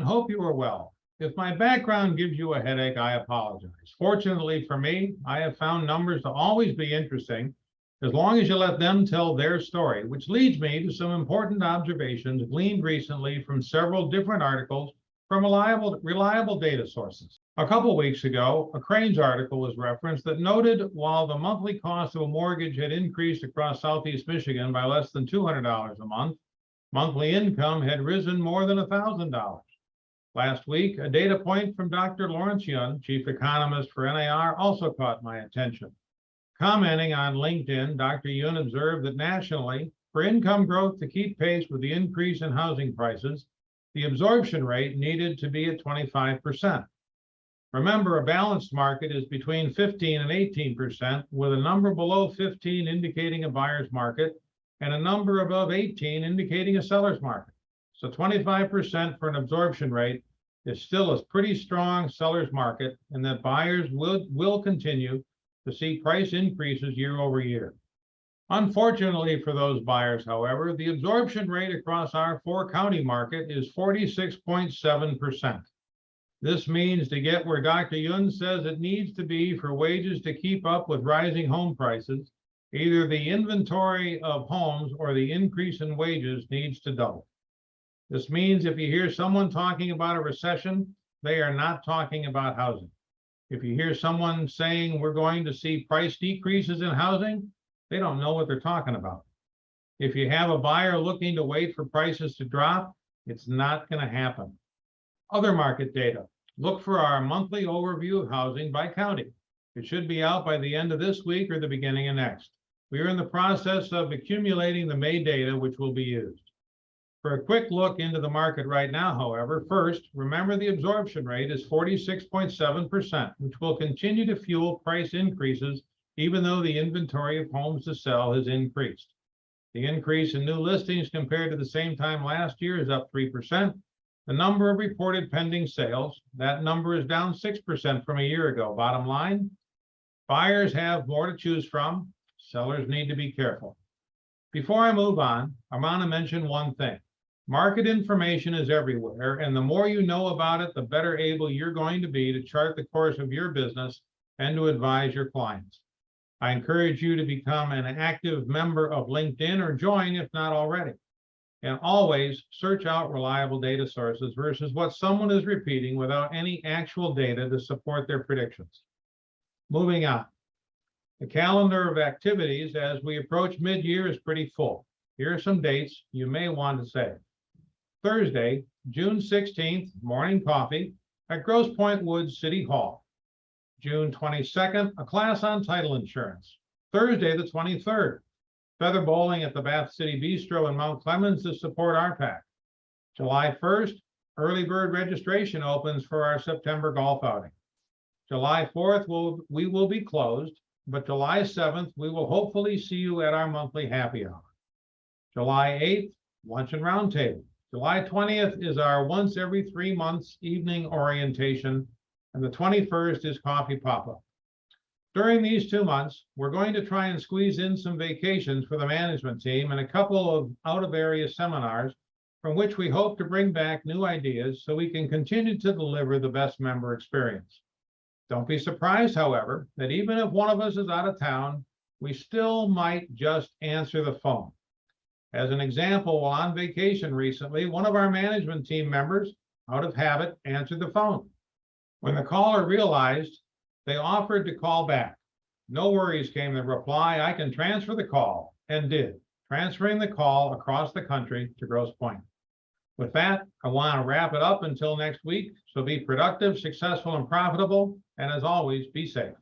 hope you are well. If my background gives you a headache, I apologize. Fortunately for me, I have found numbers to always be interesting as long as you let them tell their story, which leads me to some important observations gleaned recently from several different articles from reliable data sources. A couple weeks ago, a Crain's article was referenced that noted while the monthly cost of a mortgage had increased across Southeast Michigan by less than $200 a month, monthly income had risen more than $1,000. Last week, a data point from Dr. Lawrence Yun, chief economist for NAR, also caught my attention. Commenting on LinkedIn, Dr. Yun observed that nationally, for income growth to keep pace with the increase in housing prices, the absorption rate needed to be at 25%. Remember, a balanced market is between 15 and 18%, with a number below 15 indicating a buyer's market and a number above 18 indicating a seller's market. So 25% for an absorption rate is still a pretty strong seller's market, and that buyers will continue to see price increases year over year. Unfortunately for those buyers, however, the absorption rate across our four-county market is 46.7%. This means to get where Dr. Yun says it needs to be for wages to keep up with rising home prices, either the inventory of homes or the increase in wages needs to double. This means if you hear someone talking about a recession, they are not talking about housing. If you hear someone saying we're going to see price decreases in housing, they don't know what they're talking about. If you have a buyer looking to wait for prices to drop, it's not going to happen. Other market data. Look for our monthly overview of housing by county. It should be out by the end of this week or the beginning of next. We are in the process of accumulating the May data, which will be used. For a quick look into the market right now, however, first, remember the absorption rate is 46.7%, which will continue to fuel price increases even though the inventory of homes to sell has increased. The increase in new listings compared to the same time last year is up 3%. The number of reported pending sales, that number is down 6% from a year ago. Bottom line, buyers have more to choose from. Sellers need to be careful. Before I move on, I want to mention one thing. Market information is everywhere, and the more you know about it, the better able you're going to be to chart the course of your business and to advise your clients. I encourage you to become an active member of LinkedIn or join if not already. And always search out reliable data sources versus what someone is repeating without any actual data to support their predictions. Moving on. The calendar of activities as we approach mid-year is pretty full. Here are some dates you may want to save. Thursday, June 16th, morning coffee at Grosse Pointe Woods City Hall. June 22nd, a class on title insurance. Thursday, the 23rd, feather bowling at the Bath City Bistro in Mount Clemens to support RPAC. July 1st, early bird registration opens for our September golf outing. July 4th, we will be closed, but July 7th, we will hopefully see you at our monthly happy hour. July 8th, lunch and roundtable. July 20th is our once every 3 months evening orientation, and the 21st is coffee pop-up. During these 2 months, we're going to try and squeeze in some vacations for the management team and a couple of out-of-area seminars from which we hope to bring back new ideas so we can continue to deliver the best member experience. Don't be surprised, however, that even if one of us is out of town, we still might just answer the phone. As an example, while on vacation recently, one of our management team members, out of habit, answered the phone. When the caller realized, they offered to call back. No worries, came the reply. I can transfer the call, and did, transferring the call across the country to Grosse Pointe. With that, I want to wrap it up until next week. So be productive, successful, and profitable. And as always, be safe.